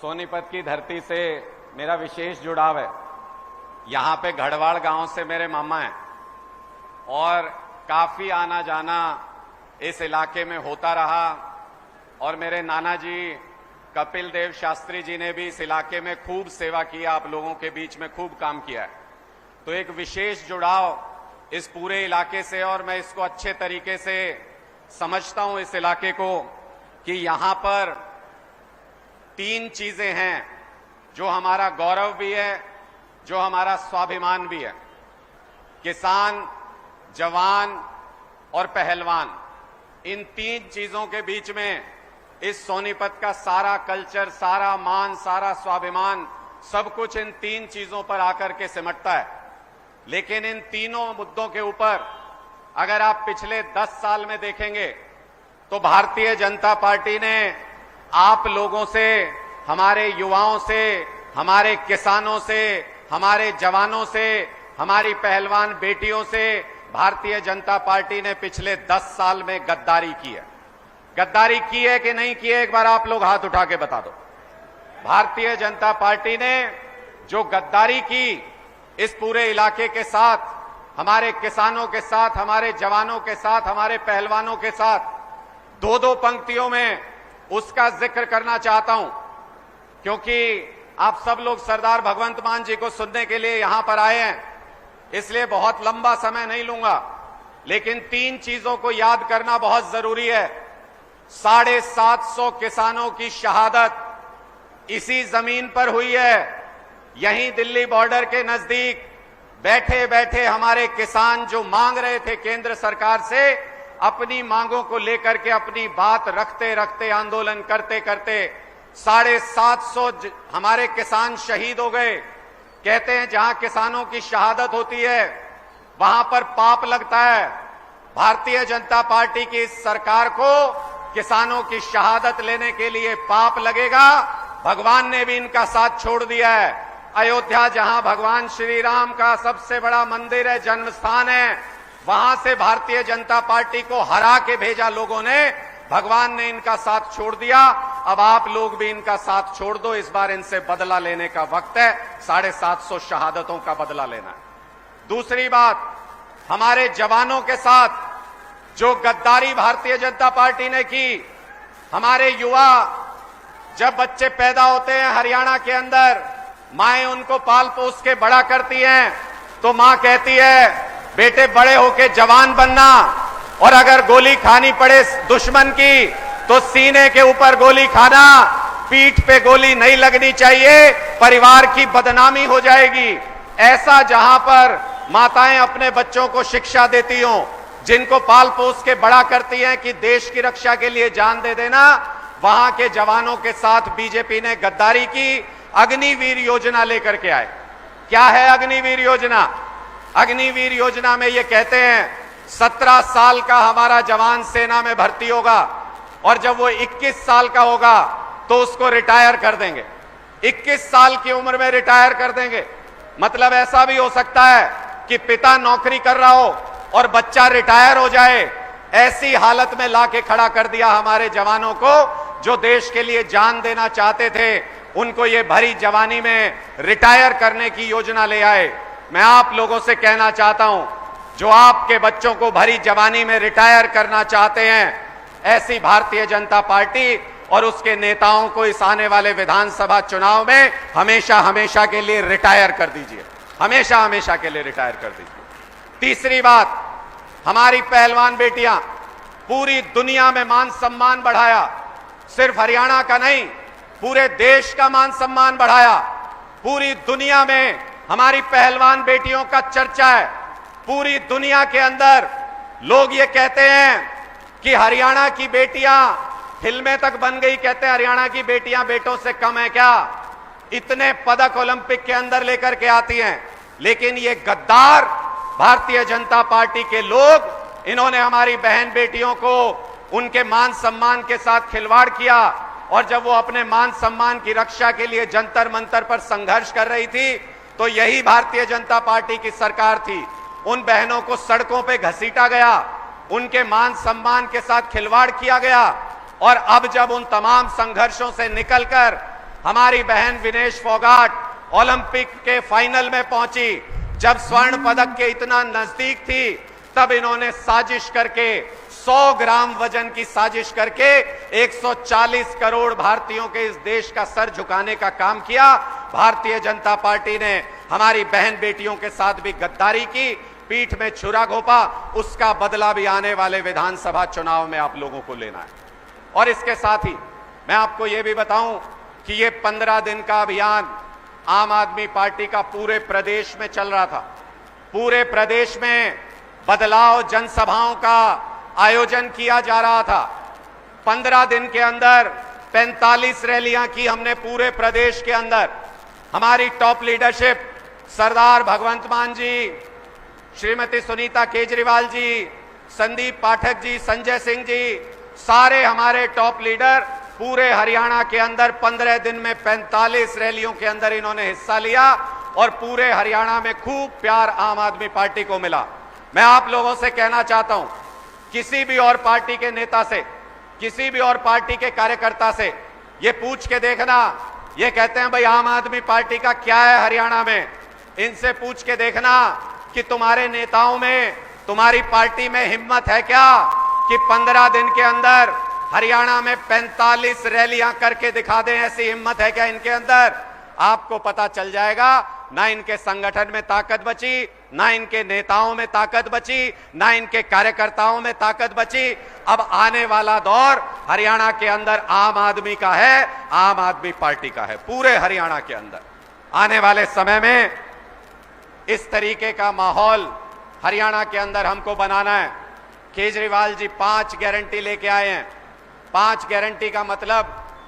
सोनीपत की धरती से मेरा विशेष जुड़ाव है। यहाँ पे गढ़वाड़ गांव से मेरे मामा हैं और काफी आना जाना इस इलाके में होता रहा और मेरे नाना जी कपिल देव शास्त्री जी ने भी इस इलाके में खूब सेवा किया, आप लोगों के बीच में खूब काम किया है। तो एक विशेष जुड़ाव इस पूरे इलाके से और मैं इसको अच्छे तरीके से समझता हूं इस इलाके को कि यहां पर 3 चीजें हैं जो हमारा गौरव भी है, जो हमारा स्वाभिमान भी है। किसान, जवान और पहलवान, इन 3 चीजों के बीच में इस सोनीपत का सारा कल्चर, सारा मान, सारा स्वाभिमान, सब कुछ इन 3 चीजों पर आकर के सिमटता है। लेकिन इन तीनों मुद्दों के ऊपर अगर आप पिछले 10 साल में देखेंगे तो भारतीय जनता पार्टी ने आप लोगों से, हमारे युवाओं से, हमारे किसानों से, हमारे जवानों से, हमारी पहलवान बेटियों से भारतीय जनता पार्टी ने पिछले 10 साल में गद्दारी की है। गद्दारी की है कि नहीं की है, एक बार आप लोग हाथ उठा के बता दो। भारतीय जनता पार्टी ने जो गद्दारी की इस पूरे इलाके के साथ, हमारे किसानों के साथ, हमारे जवानों के साथ, हमारे पहलवानों के साथ, 2-2 पंक्तियों में उसका जिक्र करना चाहता हूं, क्योंकि आप सब लोग सरदार भगवंत मान जी को सुनने के लिए यहां पर आए हैं, इसलिए बहुत लंबा समय नहीं लूंगा। लेकिन 3 चीजों को याद करना बहुत जरूरी है। 750 किसानों की शहादत इसी जमीन पर हुई है। यहीं दिल्ली बॉर्डर के नजदीक बैठे बैठे हमारे किसान जो मांग रहे थे केंद्र सरकार से, अपनी मांगों को लेकर के अपनी बात रखते रखते, आंदोलन करते करते 750 हमारे किसान शहीद हो गए। कहते हैं जहां किसानों की शहादत होती है वहां पर पाप लगता है। भारतीय जनता पार्टी की इस सरकार को किसानों की शहादत लेने के लिए पाप लगेगा। भगवान ने भी इनका साथ छोड़ दिया है। अयोध्या, जहां भगवान श्री राम का सबसे बड़ा मंदिर है, जन्म स्थान है, वहां से भारतीय जनता पार्टी को हरा के भेजा लोगों ने। भगवान ने इनका साथ छोड़ दिया, अब आप लोग भी इनका साथ छोड़ दो। इस बार इनसे बदला लेने का वक्त है, 750 शहादतों का बदला लेना है। दूसरी बात, हमारे जवानों के साथ जो गद्दारी भारतीय जनता पार्टी ने की, हमारे युवा जब बच्चे पैदा होते हैं हरियाणा के अंदर, माएं उनको पाल पोस के बड़ा करती हैं, तो मां कहती है बेटे बड़े होके जवान बनना, और अगर गोली खानी पड़े दुश्मन की तो सीने के ऊपर गोली खाना, पीठ पे गोली नहीं लगनी चाहिए, परिवार की बदनामी हो जाएगी। ऐसा जहां पर माताएं अपने बच्चों को शिक्षा देती हों, जिनको पाल पोस के बड़ा करती हैं कि देश की रक्षा के लिए जान दे देना, वहां के जवानों के साथ बीजेपी ने गद्दारी की। अग्निवीर योजना लेकर के आए। क्या है अग्निवीर योजना? अग्निवीर योजना में ये कहते हैं 17 साल का हमारा जवान सेना में भर्ती होगा और जब वो 21 साल का होगा तो उसको रिटायर कर देंगे। 21 साल की उम्र में रिटायर कर देंगे। मतलब ऐसा भी हो सकता है कि पिता नौकरी कर रहा हो और बच्चा रिटायर हो जाए। ऐसी हालत में लाके खड़ा कर दिया हमारे जवानों को जो देश के लिए जान देना चाहते थे, उनको ये भरी जवानी में रिटायर करने की योजना ले आए। मैं आप लोगों से कहना चाहता हूं, जो आपके बच्चों को भरी जवानी में रिटायर करना चाहते हैं, ऐसी भारतीय जनता पार्टी और उसके नेताओं को इस आने वाले विधानसभा चुनाव में हमेशा हमेशा के लिए रिटायर कर दीजिए। हमेशा हमेशा के लिए रिटायर कर दीजिए। तीसरी बात, हमारी पहलवान बेटियां पूरी दुनिया में मान सम्मान बढ़ाया। सिर्फ हरियाणा का नहीं, पूरे देश का मान सम्मान बढ़ाया। पूरी दुनिया में हमारी पहलवान बेटियों का चर्चा है। पूरी दुनिया के अंदर लोग ये कहते हैं कि हरियाणा की बेटियां, फिल्में तक बन गई, कहते हैं हरियाणा की बेटियां बेटों से कम है क्या? इतने पदक ओलंपिक के अंदर लेकर के आती हैं। लेकिन ये गद्दार भारतीय जनता पार्टी के लोग, इन्होंने हमारी बहन बेटियों को उनके मान सम्मान के साथ खिलवाड़ किया। और जब वो अपने मान सम्मान की रक्षा के लिए जंतर मंतर पर संघर्ष कर रही थी, तो यही भारतीय जनता पार्टी की सरकार थी। उन बहनों को सड़कों पे घसीटा गया, उनके मान सम्मान के साथ खिलवाड़ किया गया। और अब जब उन तमाम संघर्षों से निकलकर हमारी बहन विनेश फोगाट ओलंपिक के फाइनल में पहुंची। जब स्वर्ण पदक के इतना नजदीक थी, तब इन्होंने साजिश करके 100 ग्राम वजन की साजिश करके 140 करोड़ भारतीयों के इस देश का सर झुकाने का काम किया। भारतीय जनता पार्टी ने हमारी बहन बेटियों के साथ भी गद्दारी की, पीठ में छुरा घोंपा। उसका बदला भी आने वाले विधानसभा चुनाव में आप लोगों को लेना है। और इसके साथ ही मैं आपको यह भी बताऊं कि ये 15 दिन का अभियान आम आदमी पार्टी का पूरे प्रदेश में चल रहा था। पूरे प्रदेश में बदलाव जनसभाओं का आयोजन किया जा रहा था। 15 दिन के अंदर 45 रैलियां की हमने पूरे प्रदेश के अंदर। हमारी टॉप लीडरशिप सरदार भगवंत मान जी, श्रीमती सुनीता केजरीवाल जी, संदीप पाठक जी, संजय सिंह जी, सारे हमारे टॉप लीडर पूरे हरियाणा के अंदर 15 दिन में 45 रैलियों के अंदर इन्होंने हिस्सा लिया और पूरे हरियाणा में खूब प्यार आम आदमी पार्टी को मिला। मैं आप लोगों से कहना चाहता हूं, किसी भी और पार्टी के नेता से, किसी भी और पार्टी के कार्यकर्ता से ये पूछ के देखना, ये कहते हैं भाई आम आदमी पार्टी का क्या है हरियाणा में, इनसे पूछ के देखना कि तुम्हारे नेताओं में, तुम्हारी पार्टी में हिम्मत है क्या कि 15 दिन के अंदर हरियाणा में 45 रैलियां करके दिखा दें। ऐसी हिम्मत है क्या इनके अंदर? आपको पता चल जाएगा। ना इनके संगठन में ताकत बची, ना इनके नेताओं में ताकत बची, ना इनके कार्यकर्ताओं में ताकत बची। अब आने वाला दौर हरियाणा के अंदर आम आदमी का है, आम आदमी पार्टी का है। पूरे हरियाणा के अंदर आने वाले समय में इस तरीके का माहौल हरियाणा के अंदर हमको बनाना है। केजरीवाल जी 5 गारंटी लेके आए हैं। 5 गारंटी का मतलब,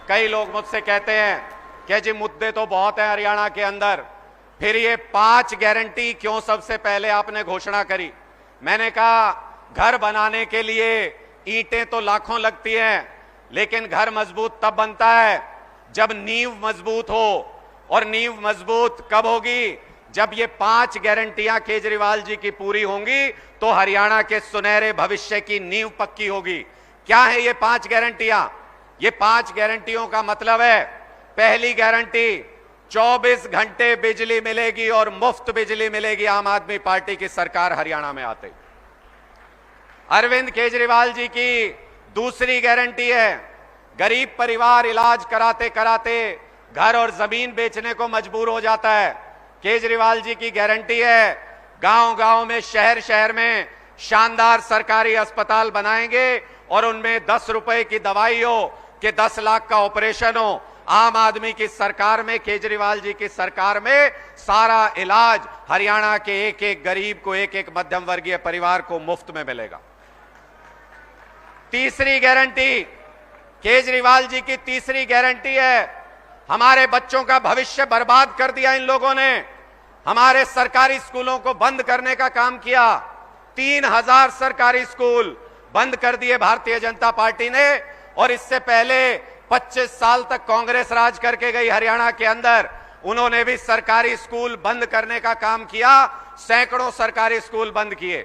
कई लोग मुझसे कहते हैं कि जी मुद्दे तो बहुत है हरियाणा के अंदर, फिर ये 5 गारंटी क्यों सबसे पहले आपने घोषणा करी? मैंने कहा घर बनाने के लिए ईंटें तो लाखों लगती हैं, लेकिन घर मजबूत तब बनता है जब नींव मजबूत हो। और नींव मजबूत कब होगी? जब ये 5 गारंटियां केजरीवाल जी की पूरी होंगी तो हरियाणा के सुनहरे भविष्य की नींव पक्की होगी। क्या है ये 5 गारंटियां? ये 5 गारंटियों का मतलब है, पहली गारंटी 24 घंटे बिजली मिलेगी और मुफ्त बिजली मिलेगी आम आदमी पार्टी की सरकार हरियाणा में आते। अरविंद केजरीवाल जी की दूसरी गारंटी है, गरीब परिवार इलाज कराते कराते घर और जमीन बेचने को मजबूर हो जाता है। केजरीवाल जी की गारंटी है, गांव-गांव में, शहर शहर में शानदार सरकारी अस्पताल बनाएंगे और उनमें 10 रुपए की दवाई हो कि 10 लाख का ऑपरेशन हो। आम आदमी की सरकार में, केजरीवाल जी की सरकार में सारा इलाज हरियाणा के एक एक गरीब को, एक एक मध्यम वर्गीय परिवार को मुफ्त में मिलेगा। तीसरी गारंटी, केजरीवाल जी की तीसरी गारंटी है, हमारे बच्चों का भविष्य बर्बाद कर दिया इन लोगों ने। हमारे सरकारी स्कूलों को बंद करने का काम किया। 3000 सरकारी स्कूल बंद कर दिए भारतीय जनता पार्टी ने। और इससे पहले 25 साल तक कांग्रेस राज करके गई हरियाणा के अंदर, उन्होंने भी सरकारी स्कूल बंद करने का काम किया। सैकड़ों सरकारी स्कूल बंद किए।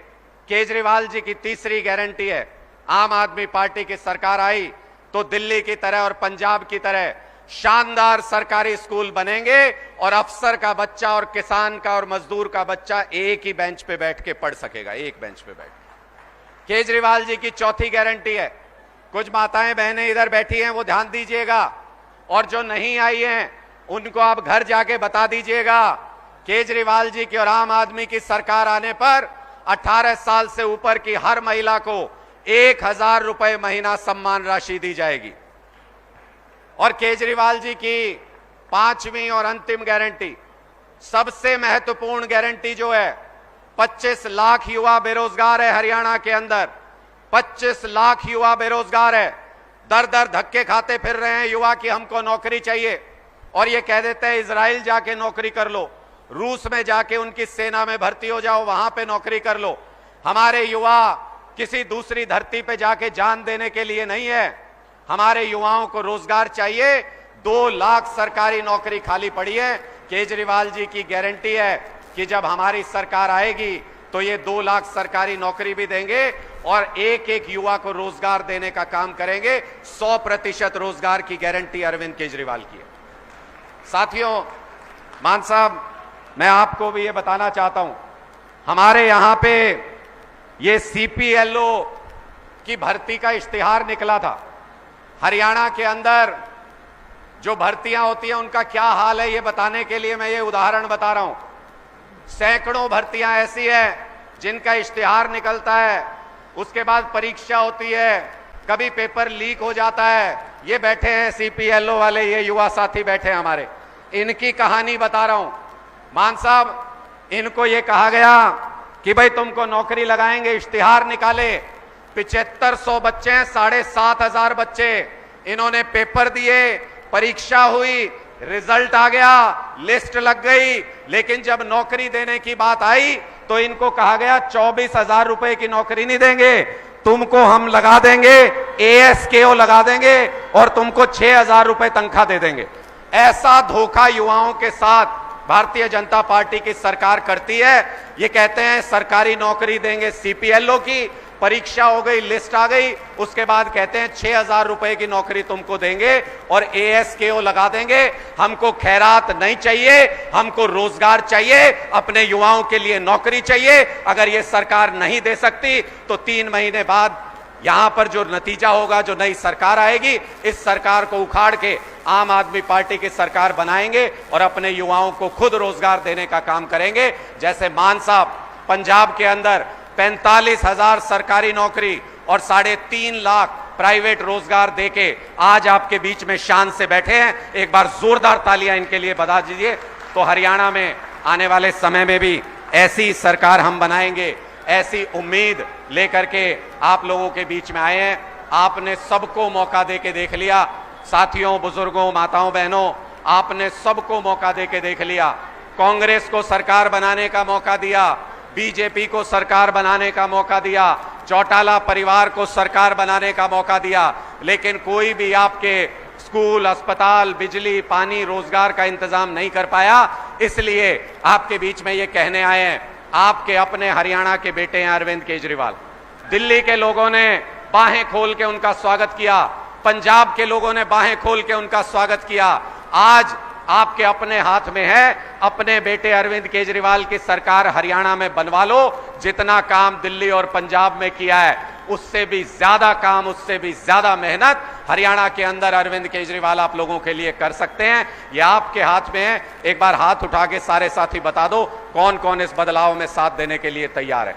केजरीवाल जी की तीसरी गारंटी है, आम आदमी पार्टी की सरकार आई तो दिल्ली की तरह और पंजाब की तरह शानदार सरकारी स्कूल बनेंगे और अफसर का बच्चा और किसान का और मजदूर का बच्चा एक ही बेंच पे बैठ के पढ़ सकेगा, एक बेंच पे बैठ। केजरीवाल जी की चौथी गारंटी है, कुछ माताएं बहनें इधर बैठी हैं, वो ध्यान दीजिएगा, और जो नहीं आई हैं उनको आप घर जाके बता दीजिएगा। केजरीवाल जी की और आम आदमी की सरकार आने पर 18 साल से ऊपर की हर महिला को 1000 रुपए महीना सम्मान राशि दी जाएगी। और केजरीवाल जी की 5वीं और अंतिम गारंटी, सबसे महत्वपूर्ण गारंटी जो है, 25 लाख युवा बेरोजगार है हरियाणा के अंदर। 25 लाख युवा बेरोजगार है, दर दर धक्के खाते फिर रहे हैं युवा की हमको नौकरी चाहिए, और ये कह देते हैं इजराइल जाके नौकरी कर लो, रूस में जाके उनकी सेना में भर्ती हो जाओ, वहां पे नौकरी कर लो। हमारे युवा किसी दूसरी धरती पे जाके जान देने के लिए नहीं है। हमारे युवाओं को रोजगार चाहिए। 2 लाख सरकारी नौकरी खाली पड़ी है। केजरीवाल जी की गारंटी है कि जब हमारी सरकार आएगी तो ये 2 लाख सरकारी नौकरी भी देंगे और एक एक युवा को रोजगार देने का काम करेंगे। 100% रोजगार की गारंटी अरविंद केजरीवाल की है। साथियों, मान साहब, मैं आपको भी ये बताना चाहता हूं, हमारे यहां पे ये सीपीएलओ की भर्ती का इश्तिहार निकला था। हरियाणा के अंदर जो भर्तियां होती हैं उनका क्या हाल है, ये बताने के लिए मैं ये उदाहरण बता रहा हूं। सैकड़ों भर्तियां ऐसी है जिनका इश्तिहार निकलता है, उसके बाद परीक्षा होती है, कभी पेपर लीक हो जाता है। ये बैठे हैं सीपीएलओ वाले, ये युवा साथी बैठे हैं हमारे, इनकी कहानी बता रहा हूं। मान साहब, इनको ये कहा गया कि भाई तुमको नौकरी लगाएंगे, इश्तिहार निकाले। 7500 बच्चे हैं, 7500 बच्चे, इन्होंने पेपर दिए, परीक्षा हुई, रिजल्ट आ गया, लिस्ट लग गई, लेकिन जब नौकरी देने की बात आई तो इनको कहा गया 24,000 रुपए की नौकरी नहीं देंगे, तुमको हम लगा देंगे, एएसकेओ लगा देंगे और तुमको 6,000 रुपए तनख्वाह दे देंगे। ऐसा धोखा युवाओं के साथ भारतीय जनता पार्टी की सरकार करती है। ये कहते हैं सरकारी नौकरी देंगे, सीपीएलओ की परीक्षा हो गई, लिस्ट आ गई, उसके बाद कहते हैं 6,000 रुपए की नौकरी तुमको देंगे और एएसकेओ लगा देंगे। हमको खैरात नहीं चाहिए, हमको रोजगार चाहिए, अपने युवाओं के लिए नौकरी चाहिए। अगर ये सरकार नहीं दे सकती तो 3 महीने बाद यहां पर जो नतीजा होगा, जो नई सरकार आएगी, इस सरकार को उखाड़ के आम आदमी पार्टी की सरकार बनाएंगे और अपने युवाओं को खुद रोजगार देने का काम करेंगे। जैसे मान साहब पंजाब के अंदर 45,000 सरकारी नौकरी और 3.5 लाख प्राइवेट रोजगार देके आज आपके बीच में शान से बैठे हैं। एक बार जोरदार तालियां इनके लिए बजा दीजिए। तो हरियाणा में आने वाले समय में भी ऐसी सरकार हम बनाएंगे, ऐसी उम्मीद लेकर के आप लोगों के बीच में आए हैं। आपने सबको मौका देके देख लिया, साथियों, बुजुर्गों, माताओं, बहनों, आपने सबको मौका देके देख लिया। कांग्रेस को सरकार बनाने का मौका दिया, बीजेपी को सरकार बनाने का मौका दिया, चौटाला परिवार को सरकार बनाने का मौका दिया, लेकिन कोई भी आपके स्कूल, अस्पताल, बिजली, पानी, रोजगार का इंतजाम नहीं कर पाया। इसलिए आपके बीच में ये कहने आए हैं, आपके अपने हरियाणा के बेटे हैं अरविंद केजरीवाल। दिल्ली के लोगों ने बाहें खोल के उनका स्वागत किया, पंजाब के लोगों ने बाहें खोल के उनका स्वागत किया। आज आपके अपने हाथ में है, अपने बेटे अरविंद केजरीवाल की सरकार हरियाणा में बनवा लो। जितना काम दिल्ली और पंजाब में किया है उससे भी ज्यादा काम, उससे भी ज्यादा मेहनत हरियाणा के अंदर अरविंद केजरीवाल आप लोगों के लिए कर सकते हैं। यह आपके हाथ में है। एक बार हाथ उठा के सारे साथी बता दो कौन कौन इस बदलाव में साथ देने के लिए तैयार है।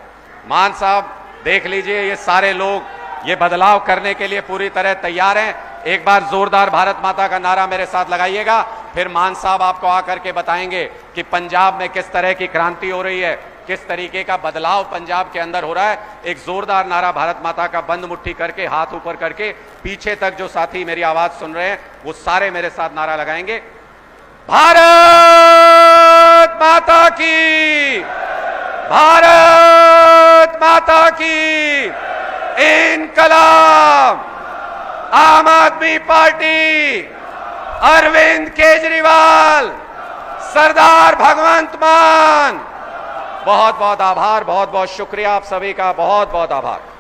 मान साहब देख लीजिए, ये सारे लोग ये बदलाव करने के लिए पूरी तरह तैयार हैं। एक बार जोरदार भारत माता का नारा मेरे साथ लगाइएगा, फिर मान साहब आपको आकर के बताएंगे कि पंजाब में किस तरह की क्रांति हो रही है, किस तरीके का बदलाव पंजाब के अंदर हो रहा है। एक जोरदार नारा भारत माता का बंद मुट्ठी करके, हाथ ऊपर करके, पीछे तक जो साथी मेरी आवाज सुन रहे हैं वो सारे मेरे साथ नारा लगाएंगे, भारत माता की, भारत माता की, इनकलाब, आम आदमी पार्टी, अरविंद केजरीवाल, सरदार भगवंत मान। बहुत बहुत आभार, बहुत बहुत शुक्रिया आप सभी का, बहुत बहुत आभार।